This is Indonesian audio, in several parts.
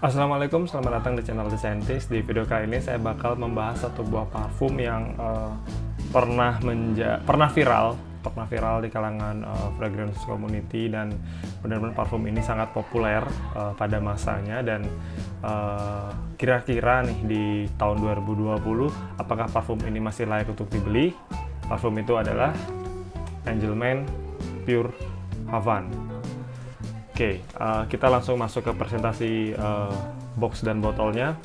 Assalamualaikum, selamat datang di channel The Scientist. Di video kali ini saya bakal membahas satu buah parfum yang pernah viral di kalangan fragrance community, dan benar-benar parfum ini sangat populer pada masanya. Dan kira-kira nih di tahun 2020, apakah parfum ini masih layak untuk dibeli? Parfum itu adalah Angelman Pure Havane. Oke, kita langsung masuk ke presentasi box dan botolnya.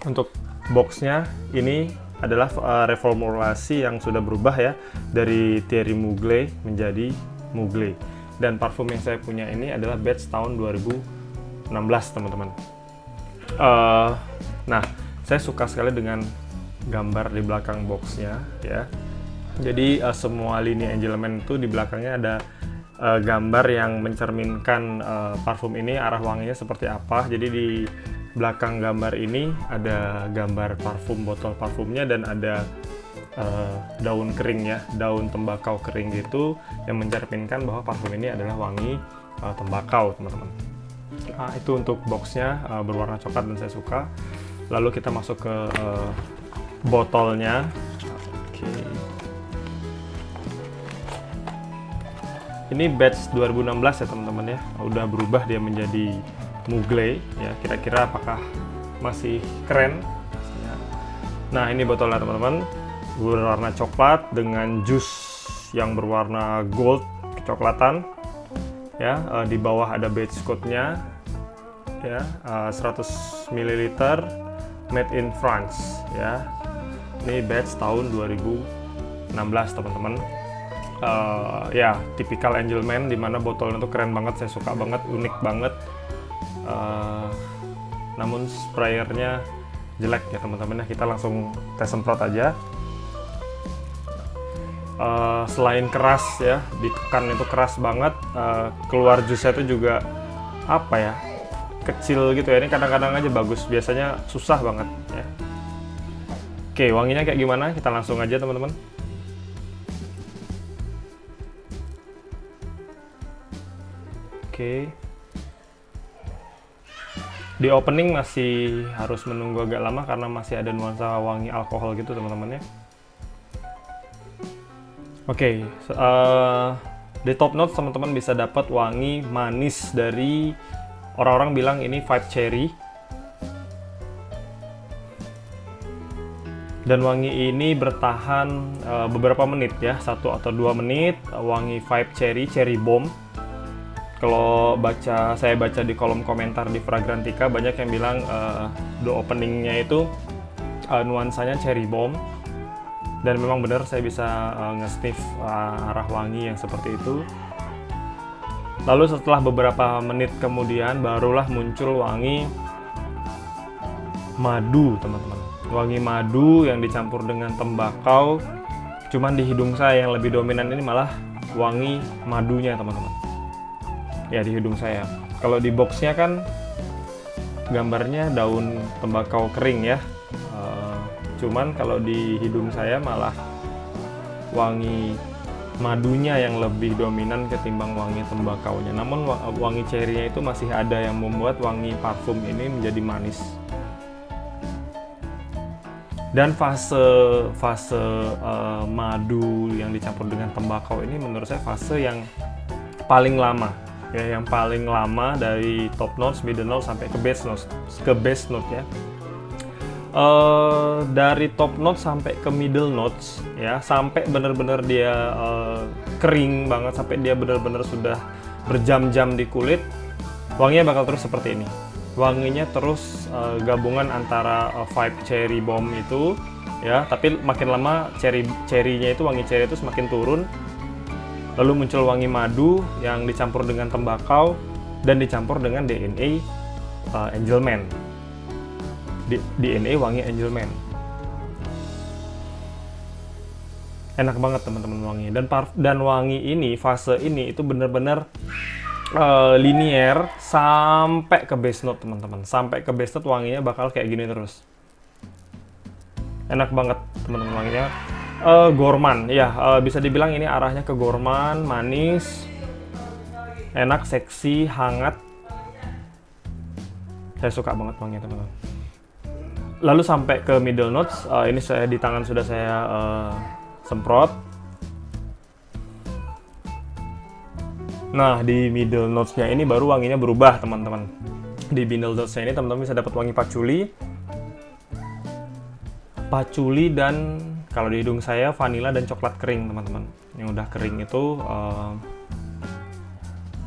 Untuk boxnya ini adalah reformulasi yang sudah berubah ya, dari Thierry Mugler menjadi Mugler. Dan parfum yang saya punya ini adalah batch tahun 2016, teman-teman. Nah, saya suka sekali dengan gambar di belakang boxnya ya. Jadi semua lini Angelman itu di belakangnya ada gambar yang mencerminkan parfum ini arah wanginya seperti apa. Jadi di belakang gambar ini ada gambar parfum, botol parfumnya, dan ada daun kering ya, daun tembakau kering gitu, yang mencerminkan bahwa parfum ini adalah wangi tembakau, teman-teman. Itu untuk boxnya berwarna coklat dan saya suka. Lalu kita masuk ke botolnya. Oke. Ini batch 2016 ya teman-teman ya, udah berubah dia menjadi Mugler ya. Kira-kira apakah masih keren? Nah, ini botolnya teman-teman, berwarna coklat dengan jus yang berwarna gold kecoklatan ya. Di bawah ada batch code-nya ya, 100 ml, made in France ya. Ini batch tahun 2016 teman-teman. Ya, tipikal Angelman, dimana botolnya tuh keren banget, saya suka banget, unik banget. Namun sprayernya jelek ya teman-teman ya. Kita langsung tes semprot aja. Selain keras ya, ditekan itu keras banget, keluar jusnya itu juga apa ya, kecil gitu ya. Ini kadang-kadang aja bagus, biasanya susah banget ya. Oke, wanginya kayak gimana? Kita langsung aja teman-teman. Oke. Di opening masih harus menunggu agak lama karena masih ada nuansa wangi alkohol gitu teman-teman ya. Oke, di top notes teman-teman bisa dapat wangi manis dari, orang-orang bilang ini vibe cherry. Dan wangi ini bertahan beberapa menit ya, 1 atau 2 menit. Wangi vibe cherry bomb. Kalau saya baca di kolom komentar di Fragrantica, banyak yang bilang the openingnya itu nuansanya cherry bomb. Dan memang benar, saya bisa nge-sniff arah wangi yang seperti itu. Lalu setelah beberapa menit kemudian barulah muncul wangi madu teman-teman. Wangi madu yang dicampur dengan tembakau. Cuman di hidung saya yang lebih dominan ini malah wangi madunya teman-teman. Ya, di hidung saya. Kalau di boxnya kan gambarnya daun tembakau kering ya. Cuman kalau di hidung saya malah wangi madunya yang lebih dominan ketimbang wangi tembakaunya. Namun wangi cherry-nya itu masih ada yang membuat wangi parfum ini menjadi manis. Dan fase madu yang dicampur dengan tembakau ini menurut saya fase yang paling lama. Ya, yang paling lama dari top notes, middle notes sampai ke base note ya. Dari top notes sampai ke middle notes ya, sampai benar-benar dia kering banget, sampai dia benar-benar sudah berjam-jam di kulit, wanginya bakal terus seperti ini. Wanginya terus gabungan antara vibe cherry bomb itu ya, tapi makin lama cherry-nya itu, wangi cherry itu semakin turun. Lalu muncul wangi madu yang dicampur dengan tembakau dan dicampur dengan DNA Angelman. DNA wangi Angelman. Enak banget teman-teman wanginya. Dan wangi ini, fase ini itu benar-benar linier sampai ke base note teman-teman. Sampai ke base note wanginya bakal kayak gini terus. Enak banget teman-teman wanginya. Gourmand ya, bisa dibilang ini arahnya ke gourmand, manis, enak, seksi, hangat. Saya suka banget wanginya teman-teman. Lalu sampai ke middle notes, ini saya di tangan sudah saya semprot. Nah, di middle notes-nya ini baru wanginya berubah teman-teman. Di middle notes-nya ini teman-teman bisa dapat wangi patchouli dan kalau di hidung saya vanila dan coklat kering teman-teman. Yang udah kering itu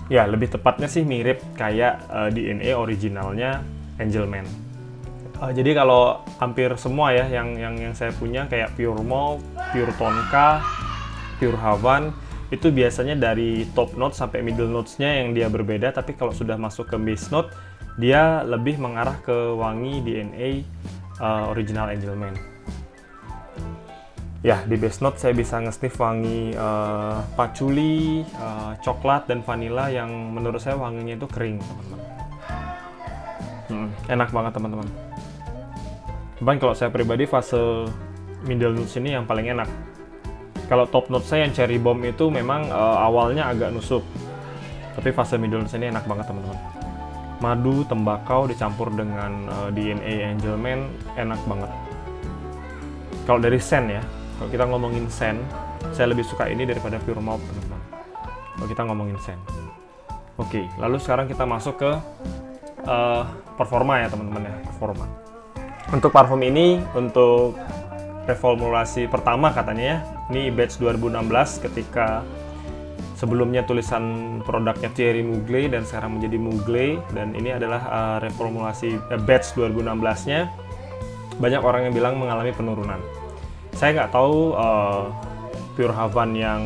ya lebih tepatnya sih mirip kayak DNA originalnya Angelman. Jadi kalau hampir semua ya yang saya punya kayak Pure Malt, Pure Tonka, Pure Havan itu biasanya dari top note sampai middle notes-nya yang dia berbeda, tapi kalau sudah masuk ke base note dia lebih mengarah ke wangi DNA original Angelman. Ya, di base note saya bisa nge-sniff wangi patchouli, coklat dan vanilla yang menurut saya wanginya itu kering, teman-teman. Enak banget, teman-teman. Cuman kalau saya pribadi fase middle notes ini yang paling enak. Kalau top note saya yang cherry bomb itu memang awalnya agak nusuk. Tapi fase middle notes ini enak banget, teman-teman. Madu, tembakau dicampur dengan DNA Angelman, enak banget. Kalau dari scent ya, kalau kita ngomongin scent, saya lebih suka ini daripada Pure Malt, teman-teman. Kalau kita ngomongin scent. Oke, lalu sekarang kita masuk ke performa ya, teman-teman ya, performa. Untuk parfum ini, untuk reformulasi pertama katanya ya, ini batch 2016 ketika sebelumnya tulisan produknya Thierry Mugler dan sekarang menjadi Mugler, dan ini adalah reformulasi batch 2016-nya. Banyak orang yang bilang mengalami penurunan. Saya nggak tahu Pure Havan yang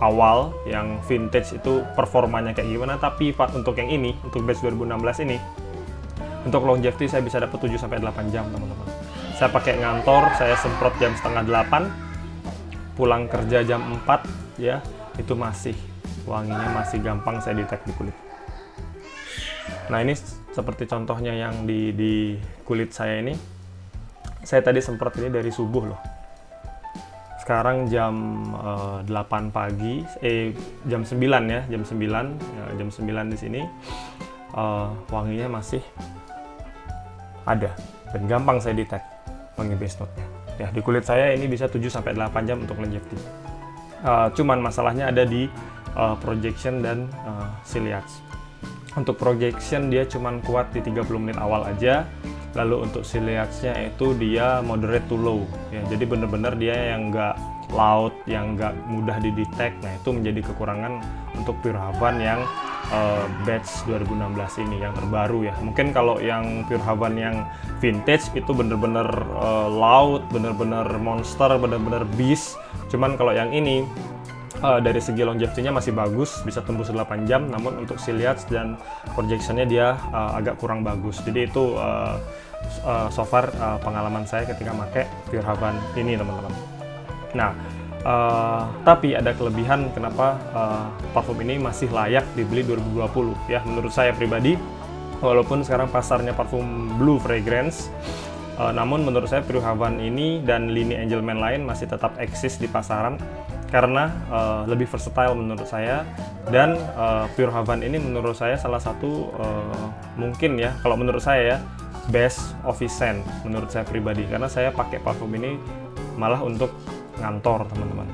awal, yang vintage itu performanya kayak gimana, tapi untuk yang ini, untuk batch 2016 ini, untuk longevity saya bisa dapat 7-8 jam, teman-teman. Saya pakai ngantor, saya semprot jam setengah 8, pulang kerja jam 4, ya, itu masih wanginya masih gampang saya detect di kulit. Nah, ini seperti contohnya yang di kulit saya ini. Saya tadi semprot ini dari subuh loh. Sekarang jam 8 pagi, jam 9 ya, jam 9 di sini. Wanginya masih ada dan gampang saya detect wangi base note-nya. Ya, di kulit saya ini bisa 7-8 jam untuk longevity. Cuman masalahnya ada di projection dan ciliage. Untuk projection dia cuman kuat di 30 menit awal aja. Lalu untuk ciliage-nya itu dia moderate to low. Ya, jadi bener-bener dia yang nggak loud, yang nggak mudah didetect. Nah, itu menjadi kekurangan untuk Pure Havan yang batch 2016 ini yang terbaru ya. Mungkin kalau yang Pure Havan yang vintage itu bener-bener loud, bener-bener monster, bener-bener beast. Cuman kalau yang ini dari segi longevity-nya masih bagus, bisa tembus 8 jam, namun untuk ciliage dan projection-nya dia agak kurang bagus. Jadi itu so far pengalaman saya ketika pakai Pure Havan ini, teman-teman. Nah, tapi ada kelebihan kenapa parfum ini masih layak dibeli 2020 ya, menurut saya pribadi. Walaupun sekarang pasarnya parfum blue fragrance, namun menurut saya Pure Havan ini dan lini Angelman lain masih tetap eksis di pasaran karena lebih versatile menurut saya. Dan Pure Havan ini menurut saya salah satu mungkin ya, kalau menurut saya ya, best office scent menurut saya pribadi, karena saya pakai parfum ini malah untuk ngantor, teman-teman.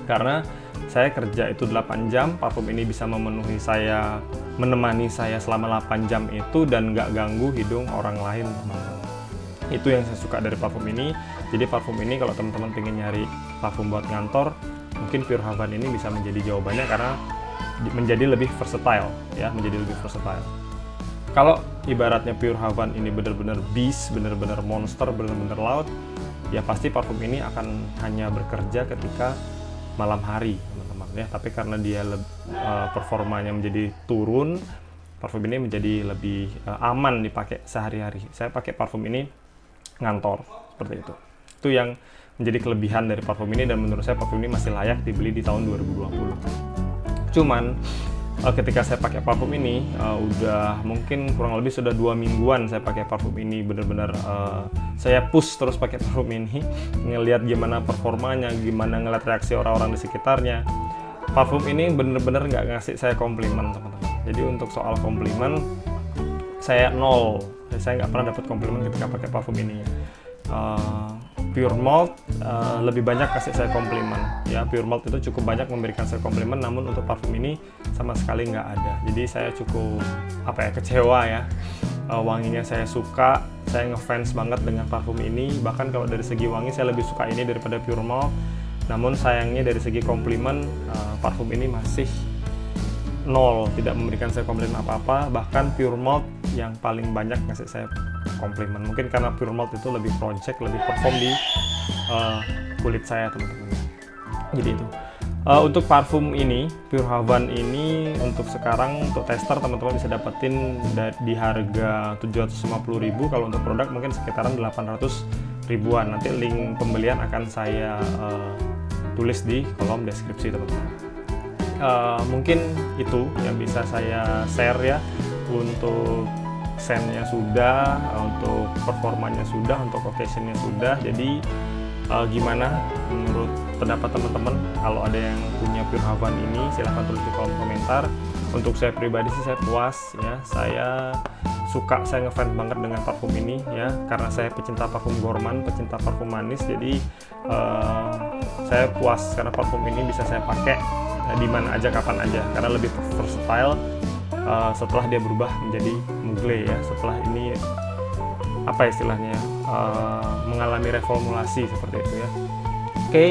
Karena saya kerja itu 8 jam, parfum ini bisa menemani saya selama 8 jam itu dan nggak ganggu hidung orang lain, teman-teman. Itu yang saya suka dari parfum ini. Jadi parfum ini kalau teman-teman pengen nyari parfum buat ngantor, mungkin Pure Havan ini bisa menjadi jawabannya karena menjadi lebih versatile ya, menjadi lebih versatile. Kalau ibaratnya Pure Havan ini benar-benar beast, benar-benar monster, benar-benar loud, ya pasti parfum ini akan hanya bekerja ketika malam hari, teman-teman ya. Tapi karena dia performanya menjadi turun, parfum ini menjadi lebih aman dipakai sehari-hari. Saya pakai parfum ini ngantor, seperti itu. Itu yang menjadi kelebihan dari parfum ini, dan menurut saya parfum ini masih layak dibeli di tahun 2020. Cuman ketika saya pakai parfum ini, udah mungkin kurang lebih sudah 2 mingguan saya pakai parfum ini, bener-bener saya push terus pakai parfum ini, ngelihat gimana performanya, gimana ngeliat reaksi orang-orang di sekitarnya. Parfum ini bener-bener nggak ngasih saya komplimen, teman-teman. Jadi untuk soal komplimen, saya nol. Saya nggak pernah dapat komplimen ketika pakai parfum ini. Pure Malt lebih banyak kasih saya komplimen ya. Pure Malt itu cukup banyak memberikan saya komplimen, namun untuk parfum ini sama sekali nggak ada. Jadi saya cukup kecewa ya. Wanginya saya suka, saya ngefans banget dengan parfum ini. Bahkan kalau dari segi wangi saya lebih suka ini daripada Pure Malt. Namun sayangnya dari segi komplimen parfum ini masih nol, tidak memberikan saya komplimen apa-apa. Bahkan Pure Malt yang paling banyak ngasih saya komplimen. Mungkin karena Pure Malt itu lebih project, lebih perform di kulit saya teman-teman. Jadi itu untuk parfum ini, Pure Havan ini untuk sekarang untuk tester teman-teman bisa dapetin di harga 750.000. Kalau untuk produk mungkin sekitaran 800 ribuan. Nanti link pembelian akan saya tulis di kolom deskripsi teman-teman. Mungkin itu yang bisa saya share ya. Untuk scentnya sudah, untuk performanya sudah, untuk occasionnya sudah. Jadi gimana menurut pendapat teman-teman? Kalau ada yang punya Pure Havan ini silahkan tulis di kolom komentar. Untuk saya pribadi sih saya puas ya, saya suka, saya ngefans banget dengan parfum ini ya, karena saya pecinta parfum gourmand, pecinta parfum manis. Jadi saya puas karena parfum ini bisa saya pakai di mana aja, kapan aja, karena lebih versatile. Setelah dia berubah menjadi Mugler ya, setelah ini apa istilahnya mengalami reformulasi seperti itu ya. Oke,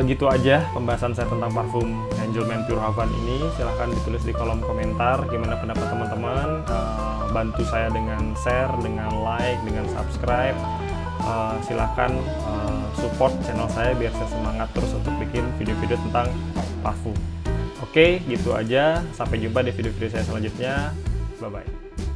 gitu aja pembahasan saya tentang parfum Angelman Pure Havan ini. Silahkan ditulis di kolom komentar gimana pendapat teman-teman. Bantu saya dengan share, dengan like, dengan subscribe. Silahkan support channel saya biar saya semangat terus untuk bikin video-video tentang parfum. Oke, gitu aja. Sampai jumpa di video-video saya selanjutnya. Bye-bye.